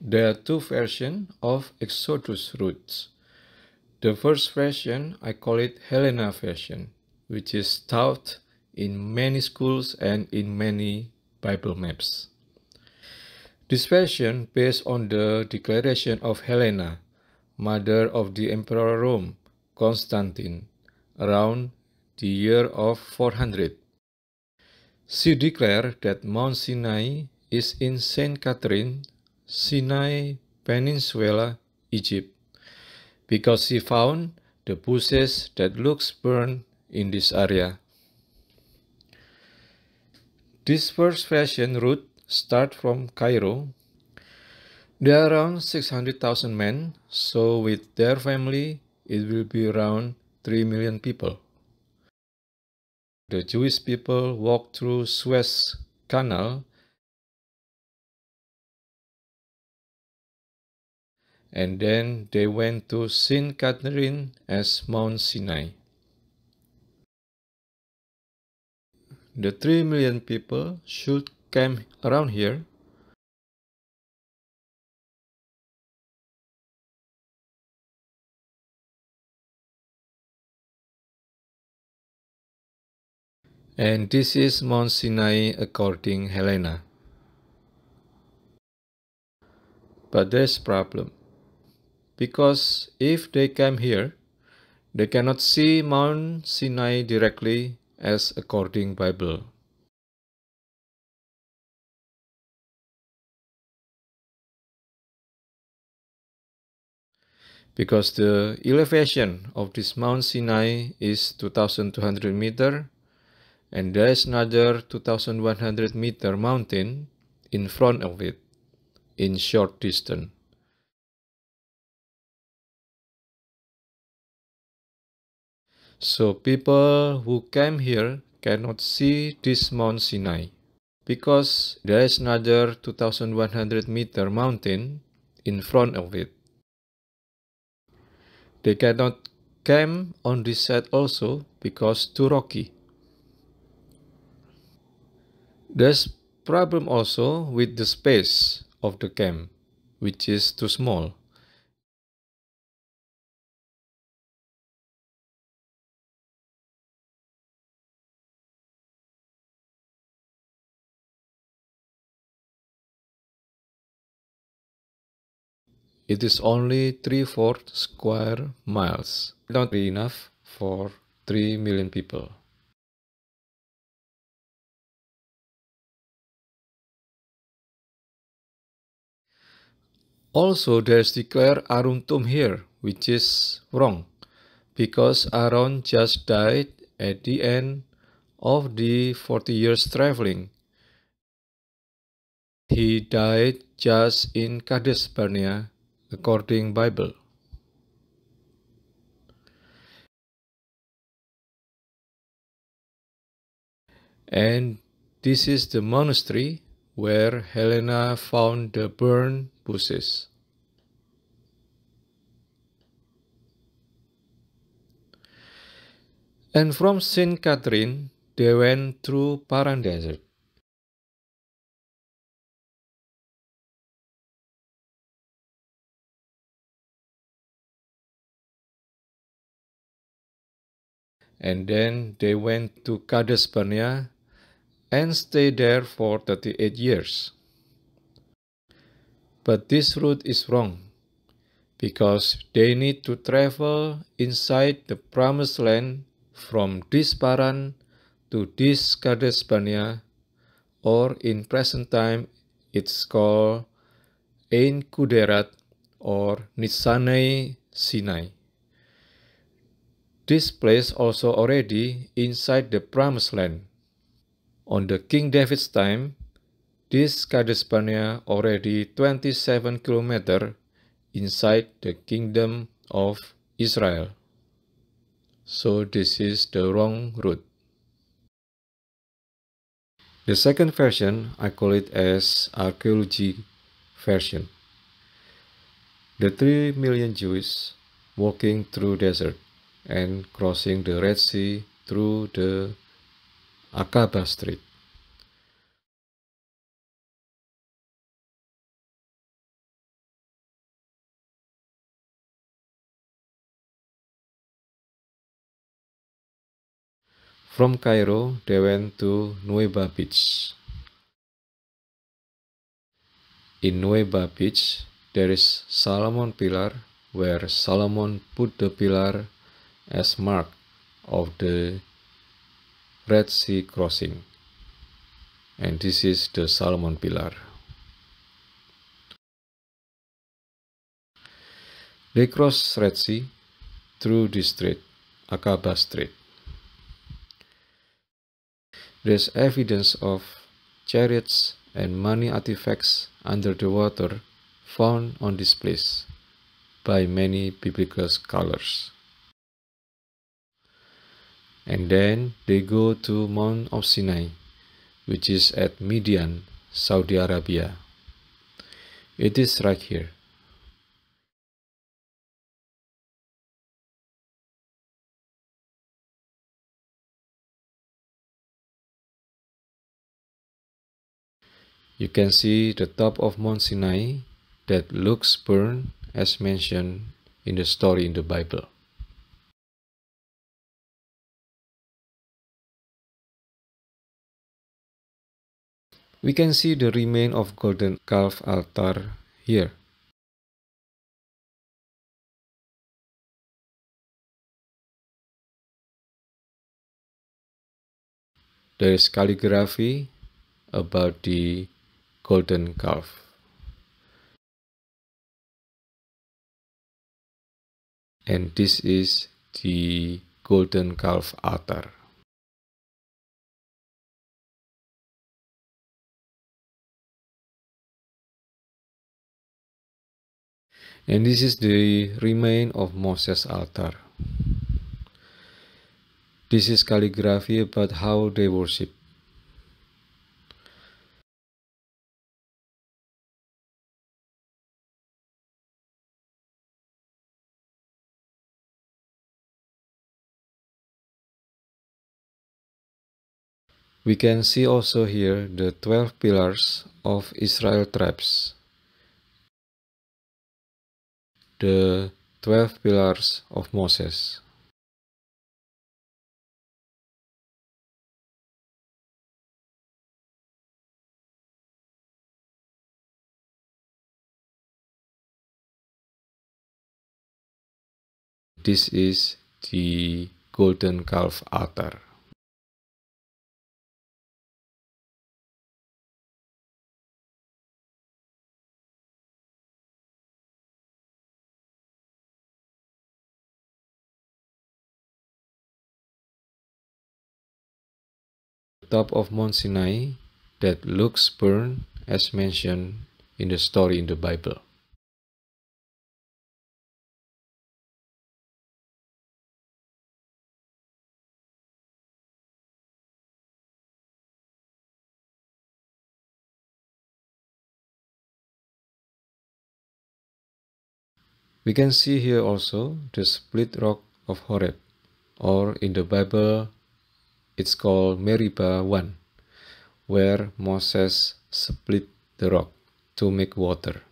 There are two versions of Exodus routes. The first version, I call it Helena version, which is taught in many schools and in many Bible maps. This version based on the declaration of Helena, mother of the Emperor Rome, Constantine, around the year of 400. She declared that Mount Sinai is in Saint Catherine, Sinai Peninsula, Egypt, because she found the bushes that looks burned in this area. This first version route starts from Cairo. There are around 600,000 men, so with their family, it will be around 3 million people. The Jewish people walk through Suez Canal and then they went to Saint Catherine as Mount Sinai. The 3 million people should camp around here. And this is Mount Sinai according Helena. But there's problem. Because if they come here, they cannot see Mount Sinai directly as according Bible. Because the elevation of this Mount Sinai is 2,200 meter, and there is another 2,100 meter mountain in front of it, in short distance. So people who came here cannot see this Mount Sinai, because there is another 2,100 meter mountain in front of it. They cannot camp on this side also because too rocky. There's problem also with the space of the camp, which is too small. It is only 3/4 square miles, not enough for 3 million people. Also, there's declared Aaron tomb here, which is wrong, because Aaron just died at the end of the 40 years traveling. He died just in Kadesh Barnea, according Bible. And this is the monastery where Helena found the burned bushes. And from Saint Catherine, they went through Paran Desert. And then they went to Kadesh Barnea and stayed there for 38 years. But this route is wrong, because they need to travel inside the promised land from this Paran to this Kadesh Barnea, or in present time it's called Ein Kuderat or Nisanei Sinai. This place also already inside the promised land. On the King David's time, this Kadesh Barnea already 27 kilometers inside the kingdom of Israel. So this is the wrong route. The second version, I call it as archaeology version. The 3 million Jews walking through desert and crossing the Red Sea through the Aqaba Strait. From Cairo, they went to Nuweiba Beach. In Nuweiba Beach, there is Solomon Pillar, where Solomon put the pillar as mark of the Red Sea crossing. And this is the Solomon Pillar. They crossed Red Sea through this strait, Aqaba Strait. There's evidence of chariots and money artifacts under the water found on this place by many biblical scholars. And then they go to Mount of Sinai, which is at Midian, Saudi Arabia. It is right here. You can see the top of Mount Sinai that looks burned as mentioned in the story in the Bible. We can see the remain of golden calf altar here. There is calligraphy about the golden calf. And this is the golden calf altar. And this is the remain of Moses' altar. This is calligraphy about how they worship. We can see also here the 12 pillars of Israel tribes. The 12 pillars of Moses. This is the golden calf altar. Top of Mount Sinai that looks burned as mentioned in the story in the Bible. We can see here also the split rock of Horeb, or in the Bible it's called Meribah 1, where Moses split the rock to make water.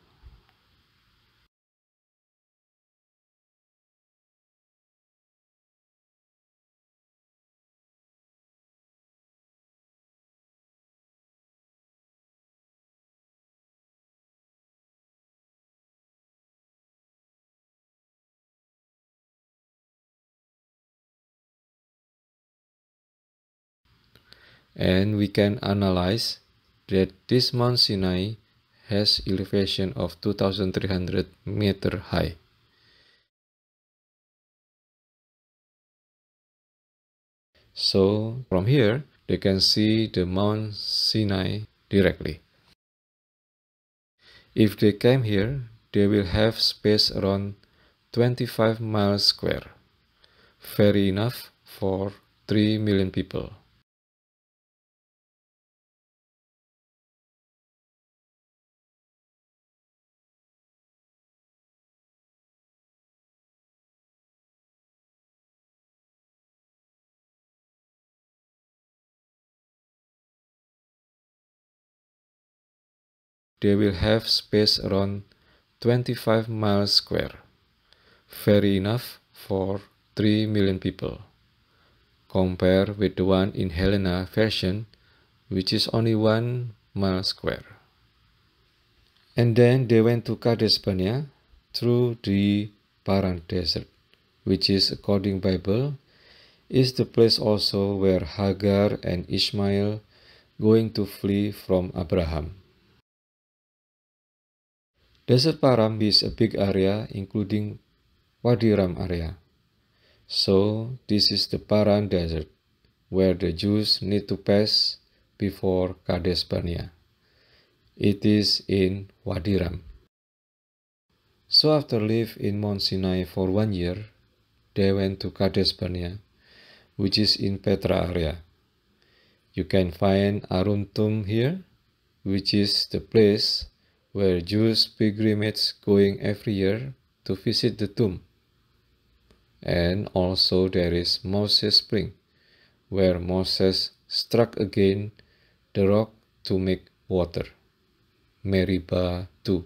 And we can analyze that this Mount Sinai has elevation of 2,300 meter high. So from here, they can see the Mount Sinai directly. If they came here, they will have space around 25 miles square, very enough for 3 million people. They will have space around 25 miles square, very enough for 3 million people. compare with the one in Helena version, which is only 1 mile square. And then they went to Kadesh Barnea through the Paran Desert, which is, according Bible, is the place also where Hagar and Ishmael going to flee from Abraham. Desert Paran is a big area including Wadi Ram area. So this is the Paran Desert, where the Jews need to pass before Kadesh Barnea. It is in Wadi Ram. So after live in Mount Sinai for 1 year, they went to Kadesh Barnea, which is in Petra area. You can find Arun tomb here, which is the place where Jews pilgrimage going every year to visit the tomb. And also there is Moses spring, where Moses struck again the rock to make water, Meribah 2.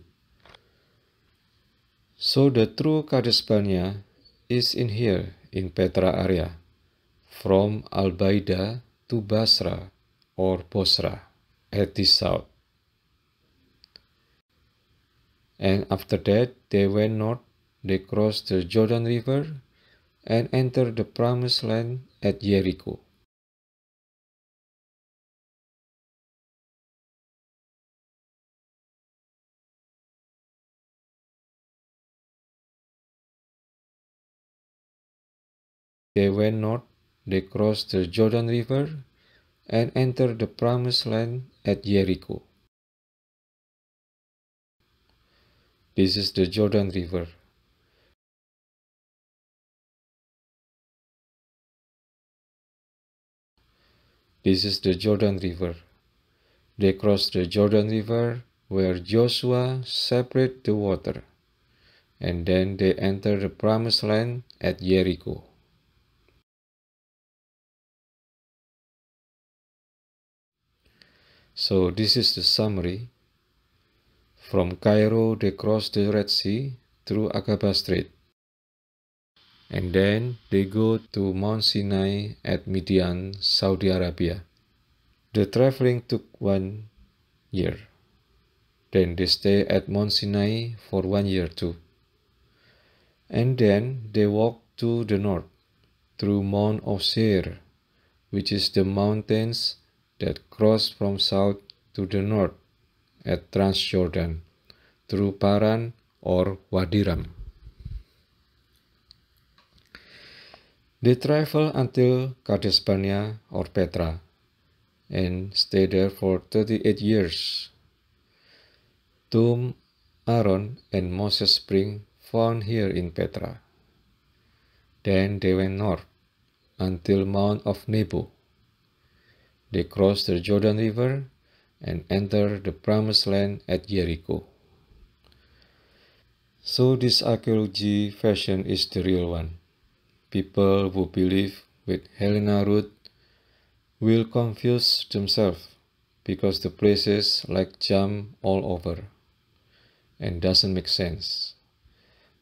So the true Kadesh Barnea is in here in Petra area, from Al-Baida to Basra or Bosra at the south. And after that they went north, they crossed the Jordan River and entered the promised land at Jericho. They went north, they crossed the Jordan River and entered the promised land at Jericho. This is the Jordan River. This is the Jordan River. They crossed the Jordan River where Joshua separated the water, and then they entered the promised land at Jericho. So this is the summary. From Cairo they crossed the Red Sea through Aqaba Strait, and then they go to Mount Sinai at Midian, Saudi Arabia. The traveling took 1 year. Then they stay at Mount Sinai for 1 year too. And then they walk to the north through Mount of Seir, which is the mountains that cross from south to the north at Transjordan, through Paran or Wadi Ram. They travel until Kadesh Barnea or Petra and stay there for 38 years. Tomb Aaron and Moses spring found here in Petra. Then they went north until Mount of Nebo. They crossed the Jordan River and entered the promised land at Jericho. So this archaeology version is the real one. People who believe with Helena route will confuse themselves because the places like jump all over and doesn't make sense.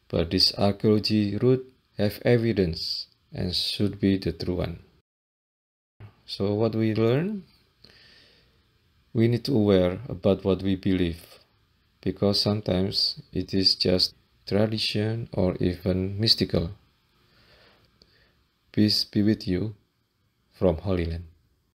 But this archaeology route have evidence and should be the true one. So what we learn? We need to aware about what we believe, because sometimes it is just tradition or even mystical. Peace be with you from Holy Land.